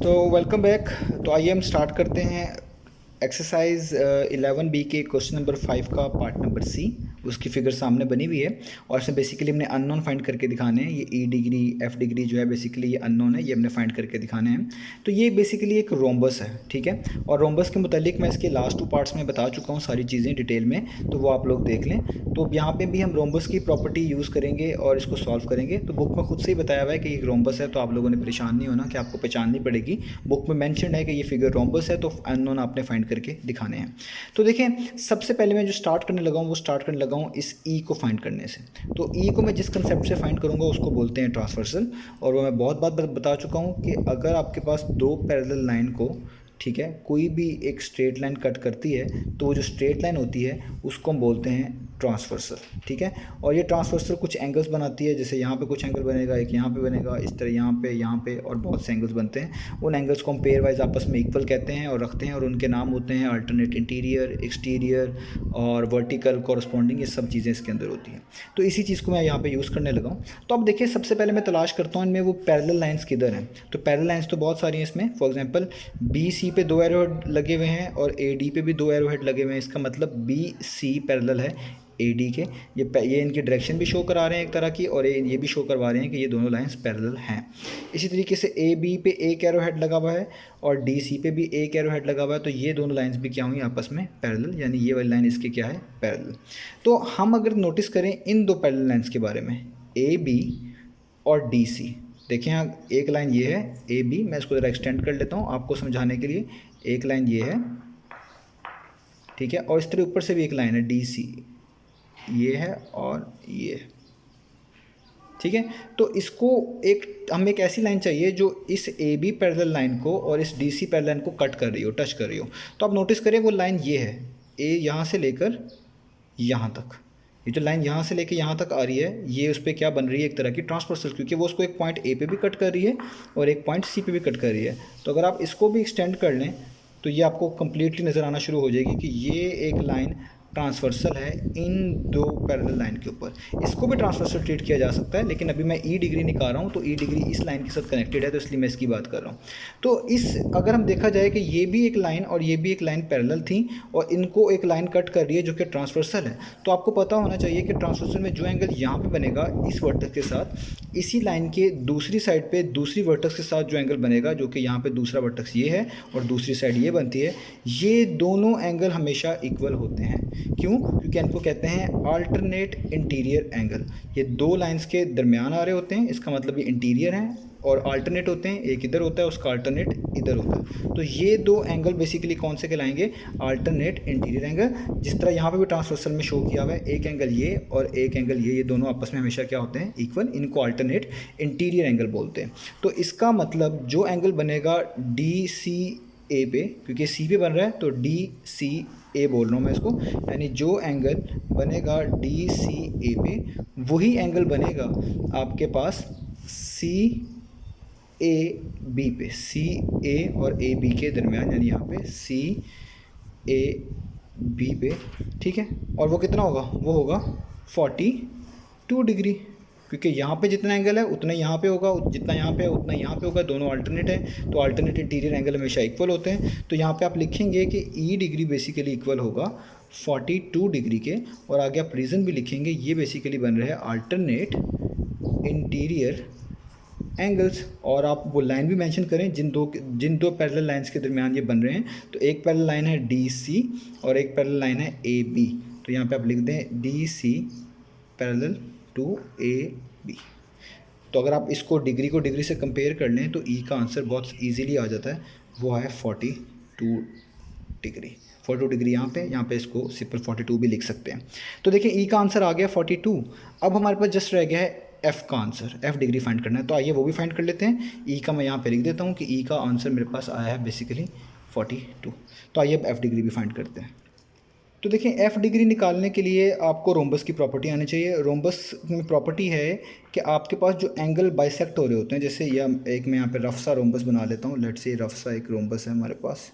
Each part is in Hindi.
तो वेलकम बैक। तो आइए हम स्टार्ट करते हैं एक्सरसाइज 11B के क्वेश्चन नंबर 5 का पार्ट नंबर सी। उसकी फिगर सामने बनी हुई है और इसमें बेसिकली हमने अननोन फाइंड करके दिखाने हैं। ये ई डिग्री एफ डिग्री जो है बेसिकली ये अननोन है, ये हमने फाइंड करके दिखाने हैं। तो ये बेसिकली एक रोम्बस है, ठीक है। और रोम्बस के मुतालिक मैं इसके लास्ट 2 पार्ट्स में बता चुका हूँ सारी चीज़ें डिटेल में, तो वो आप लोग देख लें। तो यहाँ पे भी हम रोम्बस की प्रॉपर्टी यूज़ करेंगे और इसको सॉल्व करेंगे। तो बुक में खुद से ही बताया हुआ है कि ये रोम्बस है, तो आप लोगों ने परेशान नहीं होना कि आपको पहचाननी पड़ेगी। बुक में मेंशन है कि ये फिगर रोम्बस है, तो अननोन आपने फाइंड करके दिखाने हैं। तो देखें, सबसे पहले मैं जो स्टार्ट करने लगा हूँ वो स्टार्ट करने लगा हूँ इस ई को फाइंड करने से। तो ई को मैं जिस कंसेप्ट से फाइंड करूँगा उसको बोलते हैं ट्रांसवर्सल। और वो मैं बहुत बार बता चुका हूँ कि अगर आपके पास 2 पैरेलल लाइन को, ठीक है, कोई भी एक स्ट्रेट लाइन कट करती है तो वो जो स्ट्रेट लाइन होती है उसको हम बोलते हैं ट्रांसवर्सल, ठीक है। और ये ट्रांसवर्सल कुछ एंगल्स बनाती है, जैसे यहाँ पे कुछ एंगल बनेगा, एक यहाँ पे बनेगा, इस तरह यहाँ पे और बहुत से एंगल्स बनते हैं। उन एंगल्स को हम पेयर वाइज आपस में इक्वल कहते हैं और रखते हैं, और उनके नाम होते हैं अल्टरनेट इंटीरियर, एक्सटीरियर और वर्टिकल कॉरस्पॉन्डिंग। ये सब चीज़ें इसके अंदर होती हैं। तो इसी चीज़ को मैं यहाँ पे यूज़ करने लगा हूँ। तो अब देखिए, सबसे पहले मैं तलाश करता हूँ इनमें वो पैरेलल लाइंस किधर हैं। तो पैरेलल लाइंस तो बहुत सारी हैं इसमें। फॉर एग्जांपल बी सी पे 2 एरो हेड लगे हुए हैं और ए डी पे भी 2 एरो हेड लगे हुए हैं। इसका मतलब बी सी पैरेलल है ए डी के। ये इनकी डायरेक्शन भी शो करा रहे हैं एक तरह की, और ये भी शो करवा रहे हैं कि ये दोनों लाइंस पैरेलल हैं। इसी तरीके से ए बी पे एक एरो हेड लगा हुआ है और डी सी पे भी एक एरो हेड लगा हुआ है, तो ये दोनों लाइंस भी क्या हुई आपस में पैरेलल, यानी ये वाली लाइन इसकी क्या है, पैरेलल। तो हम अगर नोटिस करें इन 2 पैरेलल लाइंस के बारे में, ए बी और डी सी, देखें यहाँ एक लाइन ये है ए बी, मैं इसको ज़रा एक्सटेंड कर लेता हूँ आपको समझाने के लिए। एक लाइन ये है, ठीक है, और इस तरह ऊपर से भी एक लाइन है डी सी, ये है और ये है, ठीक है। तो इसको हमें एक ऐसी लाइन चाहिए जो इस ए बी पैरेलल लाइन को और इस डी सी पैरेलल लाइन को कट कर रही हो, टच कर रही हो। तो आप नोटिस करें वो लाइन ये है, ए यहाँ से लेकर यहाँ तक, ये जो लाइन यहाँ से लेके यहाँ तक आ रही है, ये उस पर क्या बन रही है, एक तरह की ट्रांसवर्सल, क्योंकि वो उसको एक पॉइंट ए पे भी कट कर रही है और एक पॉइंट सी पे भी कट कर रही है। तो अगर आप इसको भी एक्सटेंड कर लें तो ये आपको कम्प्लीटली नज़र आना शुरू हो जाएगी कि ये एक लाइन ट्रांसवर्सल है इन 2 पैरेलल लाइन के ऊपर। इसको भी ट्रांसवर्सल ट्रीट किया जा सकता है, लेकिन अभी मैं ई डिग्री निकाल रहा हूँ, तो ई डिग्री इस लाइन के साथ कनेक्टेड है, तो इसलिए मैं इसकी बात कर रहा हूँ। तो अगर हम देखा जाए कि ये भी एक लाइन और ये भी एक लाइन पैरेलल थी और इनको एक लाइन कट कर रही है जो कि ट्रांसवर्सल है, तो आपको पता होना चाहिए कि ट्रांसवर्सल में जो एंगल यहाँ पे बनेगा इस वर्टेक्स के साथ, इसी लाइन के दूसरी साइड पे दूसरी वर्टेक्स के साथ जो एंगल बनेगा, जो कि यहाँ पे दूसरा वर्टेक्स ये है और दूसरी साइड ये बनती है, ये दोनों एंगल हमेशा इक्वल होते हैं। क्यों? क्योंकि इनको कहते हैं अल्टरनेट इंटीरियर एंगल। ये 2 लाइंस के दरमियान आ रहे होते हैं, इसका मतलब ये इंटीरियर हैं, और अल्टरनेट होते हैं, एक इधर होता है उसका अल्टरनेट इधर होता है। तो ये 2 एंगल बेसिकली कौन से कहलाएंगे, अल्टरनेट इंटीरियर एंगल। जिस तरह यहाँ पे भी ट्रांसवर्सल में शो किया हुआ है, एक एंगल ये और एक एंगल ये दोनों आपस में हमेशा क्या होते हैं, इक्वल। इनको अल्टरनेट इंटीरियर एंगल बोलते हैं। तो इसका मतलब जो एंगल बनेगा डी सी ए पे, क्योंकि सी पे बन रहा है तो डी सी ए बोल रहा हूँ मैं इसको, यानी जो एंगल बनेगा डी सी ए पे वही एंगल बनेगा आपके पास सी ए बी पे, सी ए और ए बी के दरमियान, यानी यहाँ पे सी ए बी पे, ठीक है। और वो कितना होगा, वो होगा 42 डिग्री, क्योंकि यहाँ पे जितना एंगल है उतना यहाँ पे होगा, जितना यहाँ पे है उतना यहाँ पे होगा, दोनों अल्टरनेट है, तो अल्टरनेट इंटीरियर एंगल हमेशा इक्वल होते हैं। तो यहाँ पे आप लिखेंगे कि ई डिग्री बेसिकली इक्वल होगा 42 डिग्री के, और आगे आप रीज़न भी लिखेंगे, ये बेसिकली बन रहे हैं अल्टरनेट इंटीरियर एंगल्स। और आप वो लाइन भी मेंशन करें जिन दो पैरेलल लाइंस के दरमियान ये बन रहे हैं। तो एक पैरेलल लाइन है डी सी और एक पैरेलल लाइन है ए बी, तो यहाँ पे आप लिख दें D C parallel to A B. तो अगर आप इसको डिग्री को डिग्री से कंपेयर कर लें तो ई का आंसर बहुत इजीली आ जाता है, वो है 42 डिग्री। 42 डिग्री यहाँ पे इसको सिंपल 42 भी लिख सकते हैं। तो देखिए ई का आंसर आ गया 42। अब हमारे पास जस्ट रह गया है एफ़ का आंसर, एफ़ डिग्री फाइंड करना है। तो आइए वो भी फाइंड कर लेते हैं। ई का मैं यहाँ पे लिख देता हूँ कि ई का आंसर मेरे पास आया है बेसिकली 42। तो आइए अब एफ़ डिग्री भी फाइंड करते हैं। तो देखिए, एफ़ डिग्री निकालने के लिए आपको रोम्बस की प्रॉपर्टी आनी चाहिए। रोम्बस में प्रॉपर्टी है कि आपके पास जो एंगल बाइसेक्ट हो रहे होते हैं, जैसे यह एक मैं यहाँ पे रफ सा रोम्बस बना लेता हूँ। लेट्स से रफ सा एक रोम्बस है हमारे पास,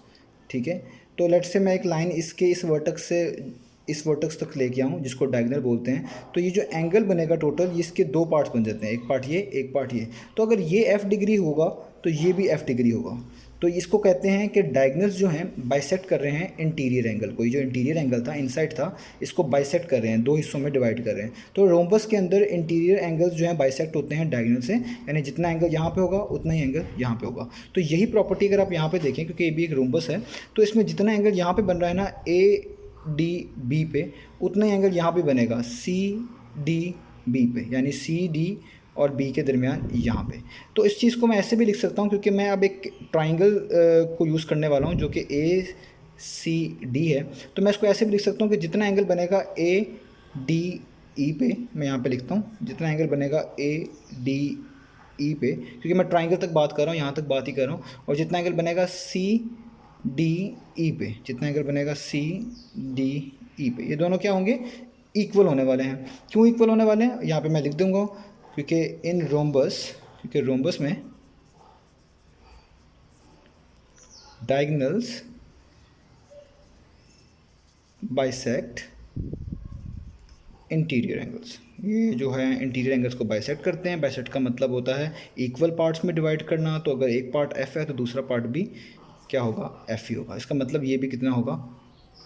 ठीक है। तो लेट्स से मैं एक लाइन इसके इस वर्टेक्स से इस वर्टेक्स तक लेके आऊँ, जिसको डायगोनल बोलते हैं। तो ये जो एंगल बनेगा टोटल, इसके 2 पार्ट्स बन जाते हैं, एक पार्ट ये, एक पार्ट ये। तो अगर ये एफ़ डिग्री होगा तो ये भी एफ डिग्री होगा। तो इसको कहते हैं कि डायगनल्स जो हैं बाइसेक्ट कर रहे हैं इंटीरियर एंगल को। ये जो इंटीरियर एंगल था, इनसाइड था, इसको बाइसेक्ट कर रहे हैं, दो हिस्सों में डिवाइड कर रहे हैं। तो रोम्बस के अंदर इंटीरियर एंगल्स जो हैं बाइसेक्ट होते हैं डायगनल से, यानी जितना एंगल यहाँ पे होगा उतना ही एंगल यहाँ पे होगा। तो यही प्रॉपर्टी अगर आप यहाँ पे देखें, क्योंकि ये भी एक रोम्बस है, तो इसमें जितना एंगल यहाँ पे बन रहा है ना ए डी बी पे, उतना ही एंगल यहाँ पे बनेगा सी डी बी पे, यानी सी डी और बी के दरमियान यहाँ पे। तो इस चीज़ को मैं ऐसे भी लिख सकता हूँ, क्योंकि मैं अब एक ट्राइंगल को यूज़ करने वाला हूँ जो कि ए सी डी है। तो मैं इसको ऐसे भी लिख सकता हूँ कि जितना एंगल बनेगा ए डी ई पे, मैं यहाँ पे लिखता हूँ जितना एंगल बनेगा ए डी ई पे, क्योंकि मैं ट्राइंगल तक बात कर रहा हूँ, यहाँ तक बात ही कर रहा हूँ। और जितना एंगल बनेगा सी डी ई पे, जितना एंगल बनेगा सी डी ई पे, ये दोनों क्या होंगे, इक्वल होने वाले हैं। क्यों इक्वल होने वाले हैं, यहाँ पे मैं लिख दूंगा, क्योंकि इन रोम्बस, क्योंकि रोम्बस में डायगोनल्स बाइसेक्ट इंटीरियर एंगल्स। ये जो है इंटीरियर एंगल्स को बाइसेक्ट करते हैं। बाइसेक्ट का मतलब होता है इक्वल पार्ट्स में डिवाइड करना। तो अगर एक पार्ट एफ है तो दूसरा पार्ट भी क्या होगा, एफ ही होगा। इसका मतलब ये भी कितना होगा,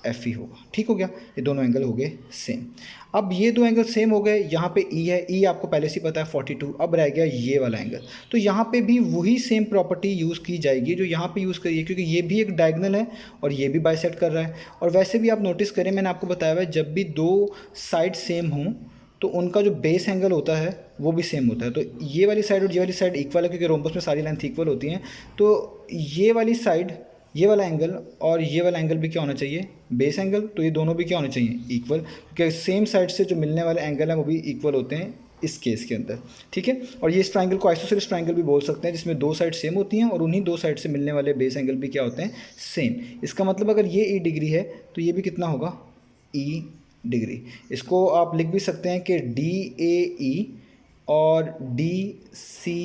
एफ ही होगा। ठीक हो गया, ये दोनों एंगल हो गए सेम। अब ये दो एंगल सेम हो गए। यहाँ पे ई है, ई आपको पहले से पता है 42। अब रह गया ये वाला एंगल, तो यहाँ पे भी वही सेम प्रॉपर्टी यूज़ की जाएगी जो यहाँ पे यूज़ करी है, क्योंकि ये भी एक डायगोनल है और ये भी बाइसेक्ट कर रहा है। और वैसे भी आप नोटिस करें, मैंने आपको बताया हुआ है, जब भी दो साइड सेम हों तो उनका जो बेस एंगल होता है वो भी सेम होता है। तो ये वाली साइड और ये वाली साइड इक्वल है, क्योंकि रोम्बस में सारी लेंथ इक्वल होती हैं। तो ये वाली साइड, ये वाला एंगल और ये वाला एंगल भी क्या होना चाहिए, बेस एंगल। तो ये दोनों भी क्या होने चाहिए, इक्वल, क्योंकि सेम साइड से जो मिलने वाले एंगल हैं वो भी इक्वल होते हैं इस केस के अंदर। ठीक है, और ये इस ट्राइंगल को आइसोसेलेस ट्राइंगल भी बोल सकते हैं, जिसमें दो साइड सेम होती हैं और उन्हीं दो साइड से मिलने वाले बेस एंगल भी क्या होते हैं, सेम। इसका मतलब अगर ये ई डिग्री है तो ये भी कितना होगा, ई डिग्री। इसको आप लिख भी सकते हैं कि डी ए ई और डी सी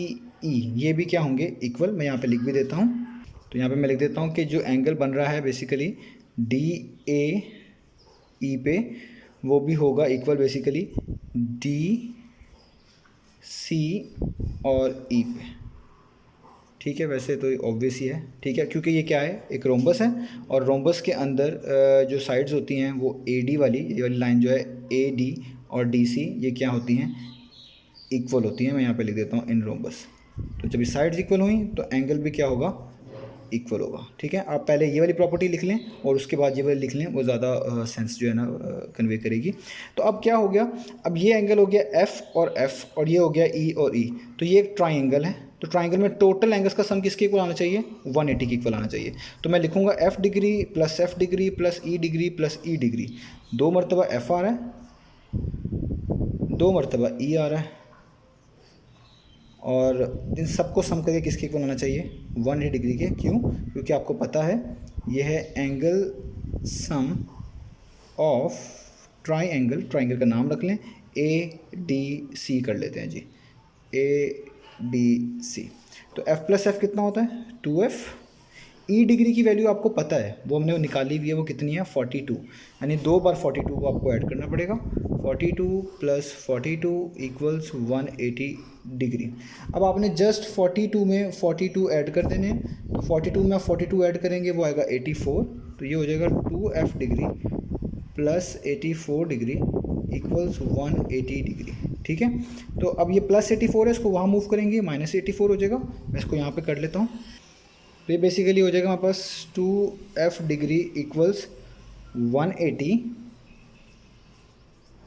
ई ये भी क्या होंगे, इक्वल। मैं यहाँ पे लिख भी देता हूँ, तो यहाँ पे मैं लिख देता हूँ कि जो एंगल बन रहा है बेसिकली डी ए ई पे, वो भी होगा इक्वल बेसिकली डी सी और ई पे। ठीक है, वैसे तो ऑब्वियस ही है। ठीक है, क्योंकि ये क्या है, एक रोम्बस है और रोम्बस के अंदर जो साइड्स होती हैं वो ए डी वाली, ये वाली लाइन जो है ए डी और डी सी, ये क्या होती हैं, इक्वल होती हैं। मैं यहाँ पे लिख देता हूँ इन रोम्बस। तो जब ये साइड्स इक्वल हुई तो एंगल भी क्या होगा, इक्वल होगा। ठीक है, आप पहले ये वाली प्रॉपर्टी लिख लें और उसके बाद ये वाली लिख लें, वो ज़्यादा सेंस जो है ना कन्वे करेगी। तो अब क्या हो गया, अब ये एंगल हो गया एफ और ये हो गया ई और ई। तो ये एक ट्राइंगल है, तो ट्राइंगल में टोटल एंगल्स का सम किसके इक्वल आना चाहिए, 180 के इक्वल आना चाहिए। तो मैं लिखूंगा एफ डिग्री प्लस ई डिग्री प्लस ई डिग्री। 2 मरतबा एफ आ रहा है, 2 मरतबा ई आ रहा है, और इन सबको सम करके किसके इक्वल आना चाहिए, 180 डिग्री के। क्यों, क्योंकि आपको पता है यह है angle sum of triangle. Triangle का नाम रख लें, ए डी सी कर लेते हैं जी, ए डी सी। तो एफ प्लस एफ कितना होता है, 2f। ई डिग्री की वैल्यू आपको पता है, वो हमने निकाली हुई है, वो कितनी है, 42, यानी 2 बार 42 को आपको ऐड करना पड़ेगा। 42 प्लस 42 इक्वल्स 180 डिग्री। अब आपने जस्ट 42 में 42 ऐड कर देने, तो 42 में 42 ऐड करेंगे वो आएगा 84। तो ये हो जाएगा 2f degree plus 84 degree equals 180 degree. ठीक है, तो अब ये प्लस 84 है, इसको वहाँ मूव करेंगे, माइनस 84 हो जाएगा। मैं इसको यहाँ पे कर लेता हूँ, तो ये बेसिकली हो जाएगा हमारे पास 2f डिग्री इक्वल्स 180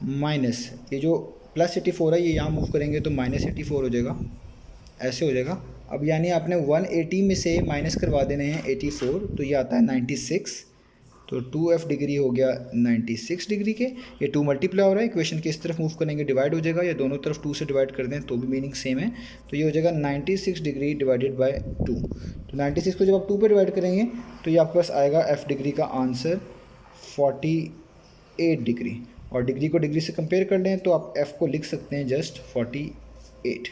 माइनस ये जो प्लस 84 है, ये यहाँ मूव करेंगे तो माइनस 84 हो जाएगा, ऐसे हो जाएगा। अब यानी आपने 180 में से माइनस करवा देने हैं 84, तो ये आता है 96। तो 2f डिग्री हो गया 96 डिग्री के। ये 2 मल्टीप्लाई हो रहा है, इक्वेशन के इस तरफ मूव करेंगे डिवाइड हो जाएगा, या दोनों तरफ 2 से डिवाइड कर दें तो भी मीनिंग सेम है। तो ये हो जाएगा 96 डिग्री डिवाइडेड बाय 2। तो 96 को जब आप 2 पे डिवाइड करेंगे तो ये आपके पास आएगा f डिग्री का आंसर 48 डिग्री। और डिग्री को डिग्री से कंपेयर कर लें तो आप f को लिख सकते हैं जस्ट 48।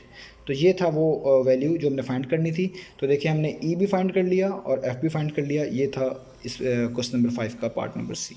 तो ये था वो वैल्यू जो हमने फाइंड करनी थी। तो देखिए हमने e भी फाइंड कर लिया और f भी फाइंड कर लिया। ये था इस क्वेश्चन नंबर 5 का पार्ट नंबर सी।